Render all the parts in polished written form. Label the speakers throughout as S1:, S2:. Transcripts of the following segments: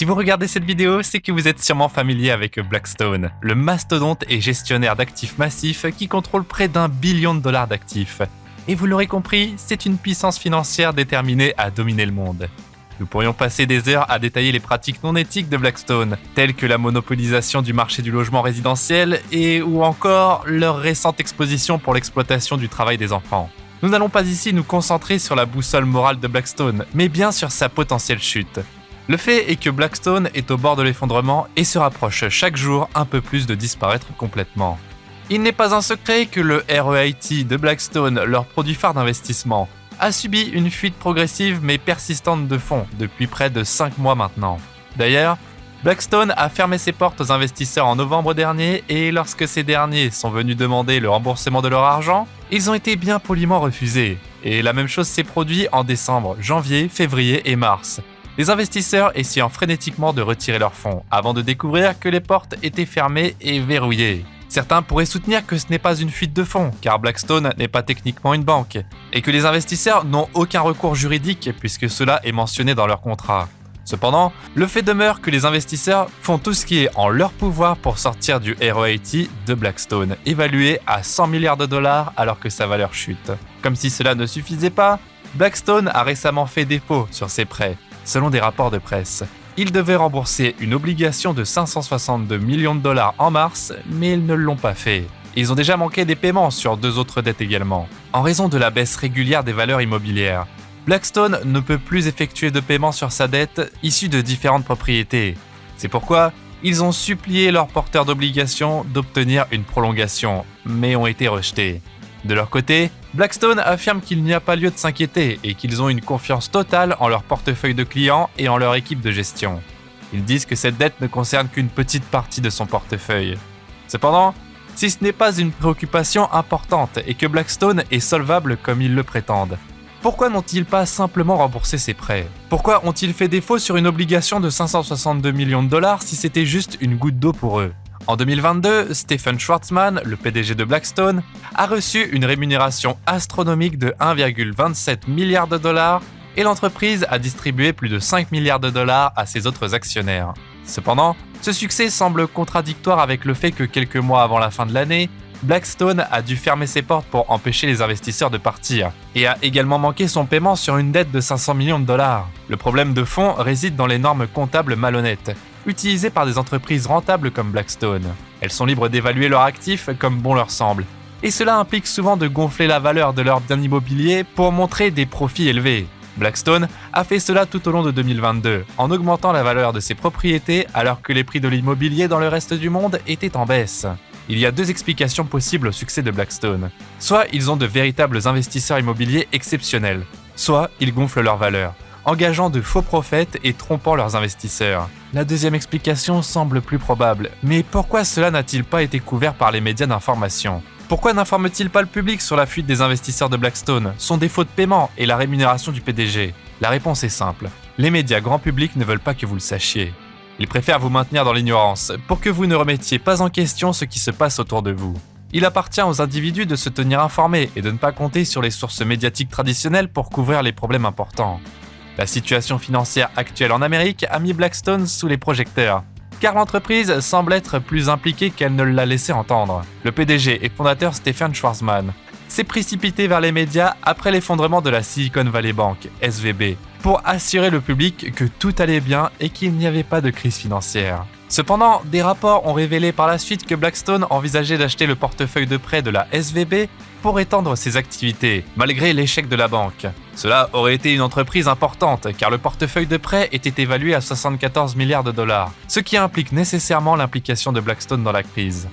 S1: Si vous regardez cette vidéo, c'est que vous êtes sûrement familier avec Blackstone, le mastodonte et gestionnaire d'actifs massifs qui contrôle près d'1 billion de dollars d'actifs. Et vous l'aurez compris, c'est une puissance financière déterminée à dominer le monde. Nous pourrions passer des heures à détailler les pratiques non éthiques de Blackstone, telles que la monopolisation du marché du logement résidentiel ou encore leur récente exposition pour l'exploitation du travail des enfants. Nous n'allons pas ici nous concentrer sur la boussole morale de Blackstone, mais bien sur sa potentielle chute. Le fait est que Blackstone est au bord de l'effondrement et se rapproche chaque jour un peu plus de disparaître complètement. Il n'est pas un secret que le REIT de Blackstone, leur produit phare d'investissement, a subi une fuite progressive mais persistante de fonds depuis près de 5 mois maintenant. D'ailleurs, Blackstone a fermé ses portes aux investisseurs en novembre dernier et lorsque ces derniers sont venus demander le remboursement de leur argent, ils ont été bien poliment refusés. Et la même chose s'est produite en décembre, janvier, février et mars. Les investisseurs essayant frénétiquement de retirer leurs fonds avant de découvrir que les portes étaient fermées et verrouillées. Certains pourraient soutenir que ce n'est pas une fuite de fonds, car Blackstone n'est pas techniquement une banque, et que les investisseurs n'ont aucun recours juridique puisque cela est mentionné dans leur contrat. Cependant, le fait demeure que les investisseurs font tout ce qui est en leur pouvoir pour sortir du REIT de Blackstone, évalué à 100 milliards de dollars alors que sa valeur chute. Comme si cela ne suffisait pas, Blackstone a récemment fait défaut sur ses prêts. Selon des rapports de presse, ils devaient rembourser une obligation de 562 millions de dollars en mars, mais ils ne l'ont pas fait. Ils ont déjà manqué des paiements sur 2 autres dettes également. En raison de la baisse régulière des valeurs immobilières, Blackstone ne peut plus effectuer de paiement sur sa dette issue de différentes propriétés. C'est pourquoi ils ont supplié leurs porteurs d'obligations d'obtenir une prolongation, mais ont été rejetés. De leur côté, Blackstone affirme qu'il n'y a pas lieu de s'inquiéter et qu'ils ont une confiance totale en leur portefeuille de clients et en leur équipe de gestion. Ils disent que cette dette ne concerne qu'une petite partie de son portefeuille. Cependant, si ce n'est pas une préoccupation importante et que Blackstone est solvable comme ils le prétendent, pourquoi n'ont-ils pas simplement remboursé ses prêts ? Pourquoi ont-ils fait défaut sur une obligation de 562 millions de dollars si c'était juste une goutte d'eau pour eux ? En 2022, Stephen Schwarzman, le PDG de Blackstone, a reçu une rémunération astronomique de 1,27 milliard de dollars et l'entreprise a distribué plus de 5 milliards de dollars à ses autres actionnaires. Cependant, ce succès semble contradictoire avec le fait que quelques mois avant la fin de l'année, Blackstone a dû fermer ses portes pour empêcher les investisseurs de partir et a également manqué son paiement sur une dette de 500 millions de dollars. Le problème de fond réside dans les normes comptables malhonnêtes, utilisées par des entreprises rentables comme Blackstone. Elles sont libres d'évaluer leurs actifs comme bon leur semble, et cela implique souvent de gonfler la valeur de leurs biens immobiliers pour montrer des profits élevés. Blackstone a fait cela tout au long de 2022, en augmentant la valeur de ses propriétés alors que les prix de l'immobilier dans le reste du monde étaient en baisse. Il y a 2 explications possibles au succès de Blackstone. Soit ils ont de véritables investisseurs immobiliers exceptionnels, soit ils gonflent leur valeur, engageant de faux prophètes et trompant leurs investisseurs. La deuxième explication semble plus probable, mais pourquoi cela n'a-t-il pas été couvert par les médias d'information ? Pourquoi n'informe-t-il pas le public sur la fuite des investisseurs de Blackstone, son défaut de paiement et la rémunération du PDG ? La réponse est simple. Les médias grand public ne veulent pas que vous le sachiez. Ils préfèrent vous maintenir dans l'ignorance pour que vous ne remettiez pas en question ce qui se passe autour de vous. Il appartient aux individus de se tenir informés et de ne pas compter sur les sources médiatiques traditionnelles pour couvrir les problèmes importants. La situation financière actuelle en Amérique a mis Blackstone sous les projecteurs, car l'entreprise semble être plus impliquée qu'elle ne l'a laissé entendre. Le PDG et fondateur Stephen Schwarzman s'est précipité vers les médias après l'effondrement de la Silicon Valley Bank, SVB, pour assurer le public que tout allait bien et qu'il n'y avait pas de crise financière. Cependant, des rapports ont révélé par la suite que Blackstone envisageait d'acheter le portefeuille de prêts de la SVB pour étendre ses activités, malgré l'échec de la banque. Cela aurait été une entreprise importante, car le portefeuille de prêts était évalué à 74 milliards de dollars, ce qui implique nécessairement l'implication de Blackstone dans la crise.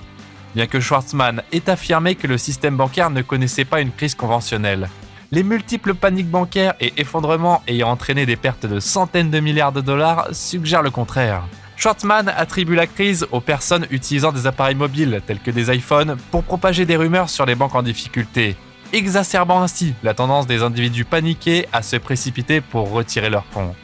S1: Bien que Schwarzman ait affirmé que le système bancaire ne connaissait pas une crise conventionnelle, les multiples paniques bancaires et effondrements ayant entraîné des pertes de centaines de milliards de dollars suggèrent le contraire. Schwarzman attribue la crise aux personnes utilisant des appareils mobiles tels que des iPhones pour propager des rumeurs sur les banques en difficulté, exacerbant ainsi la tendance des individus paniqués à se précipiter pour retirer leurs fonds.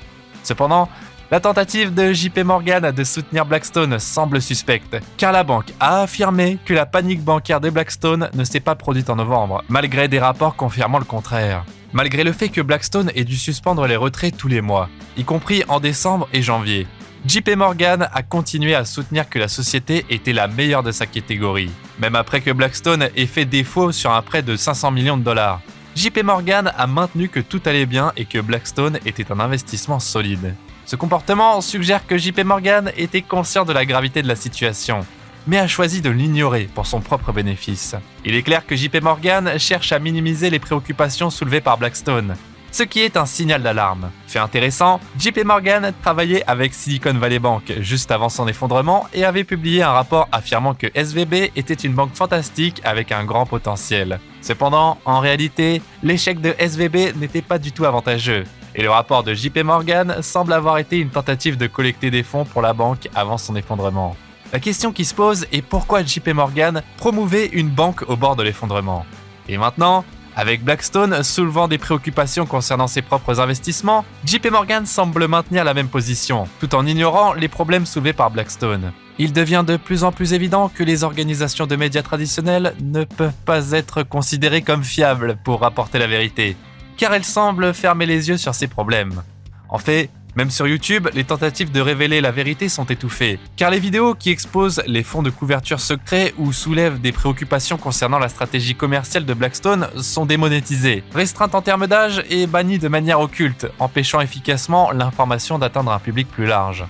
S1: Cependant, la tentative de JP Morgan de soutenir Blackstone semble suspecte, car la banque a affirmé que la panique bancaire de Blackstone ne s'est pas produite en novembre, malgré des rapports confirmant le contraire. Malgré le fait que Blackstone ait dû suspendre les retraits tous les mois, y compris en décembre et janvier, JP Morgan a continué à soutenir que la société était la meilleure de sa catégorie, même après que Blackstone ait fait défaut sur un prêt de 500 millions de dollars. JP Morgan a maintenu que tout allait bien et que Blackstone était un investissement solide. Ce comportement suggère que JP Morgan était conscient de la gravité de la situation, mais a choisi de l'ignorer pour son propre bénéfice. Il est clair que JP Morgan cherche à minimiser les préoccupations soulevées par Blackstone, ce qui est un signal d'alarme. Fait intéressant, JP Morgan travaillait avec Silicon Valley Bank juste avant son effondrement et avait publié un rapport affirmant que SVB était une banque fantastique avec un grand potentiel. Cependant, en réalité, l'échec de SVB n'était pas du tout avantageux, et le rapport de JP Morgan semble avoir été une tentative de collecter des fonds pour la banque avant son effondrement. La question qui se pose est pourquoi JP Morgan promouvait une banque au bord de l'effondrement. Et maintenant, avec Blackstone soulevant des préoccupations concernant ses propres investissements, JP Morgan semble maintenir la même position, tout en ignorant les problèmes soulevés par Blackstone. Il devient de plus en plus évident que les organisations de médias traditionnelles ne peuvent pas être considérées comme fiables pour rapporter la vérité, car elles semblent fermer les yeux sur ces problèmes. En fait, même sur YouTube, les tentatives de révéler la vérité sont étouffées, car les vidéos qui exposent les fonds de couverture secrets ou soulèvent des préoccupations concernant la stratégie commerciale de Blackstone sont démonétisées, restreintes en termes d'âge et bannies de manière occulte, empêchant efficacement l'information d'atteindre un public plus large.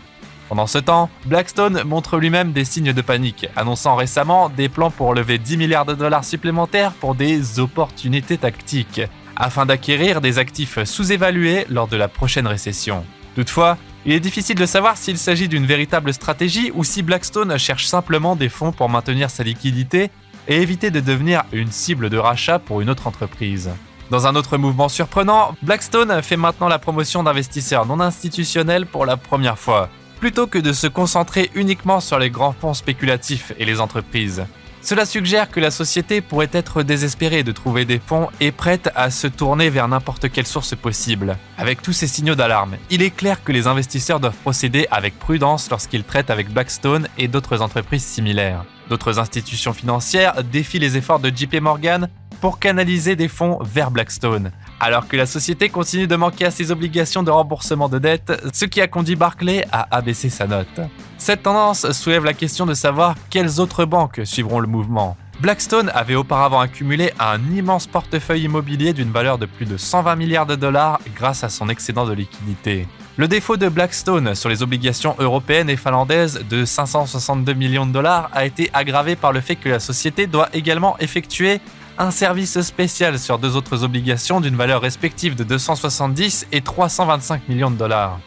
S1: Pendant ce temps, Blackstone montre lui-même des signes de panique, annonçant récemment des plans pour lever 10 milliards de dollars supplémentaires pour des opportunités tactiques, afin d'acquérir des actifs sous-évalués lors de la prochaine récession. Toutefois, il est difficile de savoir s'il s'agit d'une véritable stratégie ou si Blackstone cherche simplement des fonds pour maintenir sa liquidité et éviter de devenir une cible de rachat pour une autre entreprise. Dans un autre mouvement surprenant, Blackstone fait maintenant la promotion d'investisseurs non institutionnels pour la première fois, plutôt que de se concentrer uniquement sur les grands fonds spéculatifs et les entreprises. Cela suggère que la société pourrait être désespérée de trouver des fonds et prête à se tourner vers n'importe quelle source possible. Avec tous ces signaux d'alarme, il est clair que les investisseurs doivent procéder avec prudence lorsqu'ils traitent avec Blackstone et d'autres entreprises similaires. D'autres institutions financières défient les efforts de JP Morgan pour canaliser des fonds vers Blackstone, alors que la société continue de manquer à ses obligations de remboursement de dettes, ce qui a conduit Barclays à abaisser sa note. Cette tendance soulève la question de savoir quelles autres banques suivront le mouvement. Blackstone avait auparavant accumulé un immense portefeuille immobilier d'une valeur de plus de 120 milliards de dollars grâce à son excédent de liquidité. Le défaut de Blackstone sur les obligations européennes et finlandaises de 562 millions de dollars a été aggravé par le fait que la société doit également effectuer un service spécial sur deux autres obligations d'une valeur respective de 270 et 325 millions de dollars.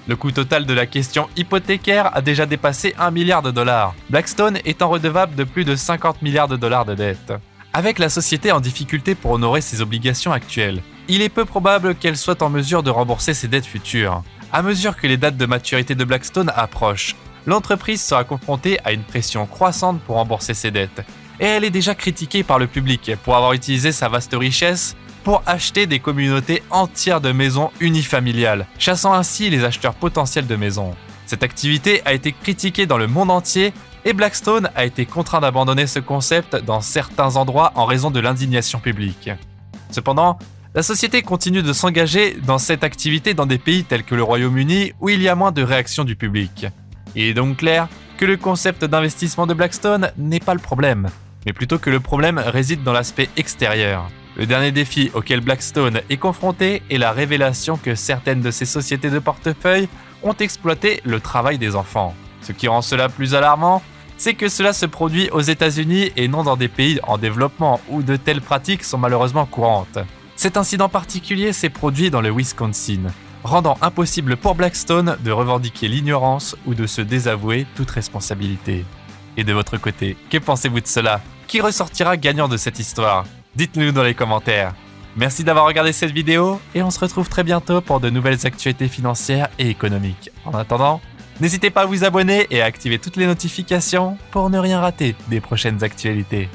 S1: Le coût total de la question hypothécaire a déjà dépassé 1 milliard de dollars, Blackstone étant redevable de plus de 50 milliards de dollars de dettes. Avec la société en difficulté pour honorer ses obligations actuelles, il est peu probable qu'elle soit en mesure de rembourser ses dettes futures. À mesure que les dates de maturité de Blackstone approchent, l'entreprise sera confrontée à une pression croissante pour rembourser ses dettes, et elle est déjà critiquée par le public pour avoir utilisé sa vaste richesse pour acheter des communautés entières de maisons unifamiliales, chassant ainsi les acheteurs potentiels de maisons. Cette activité a été critiquée dans le monde entier et Blackstone a été contraint d'abandonner ce concept dans certains endroits en raison de l'indignation publique. Cependant, la société continue de s'engager dans cette activité dans des pays tels que le Royaume-Uni où il y a moins de réaction du public. Il est donc clair que le concept d'investissement de Blackstone n'est pas le problème, mais plutôt que le problème réside dans l'aspect extérieur. Le dernier défi auquel Blackstone est confronté est la révélation que certaines de ses sociétés de portefeuille ont exploité le travail des enfants. Ce qui rend cela plus alarmant, c'est que cela se produit aux États-Unis et non dans des pays en développement où de telles pratiques sont malheureusement courantes. Cet incident particulier s'est produit dans le Wisconsin, rendant impossible pour Blackstone de revendiquer l'ignorance ou de se désavouer toute responsabilité. Et de votre côté, que pensez-vous de cela? Qui ressortira gagnant de cette histoire? Dites-nous dans les commentaires. Merci d'avoir regardé cette vidéo et on se retrouve très bientôt pour de nouvelles actualités financières et économiques. En attendant, n'hésitez pas à vous abonner et à activer toutes les notifications pour ne rien rater des prochaines actualités.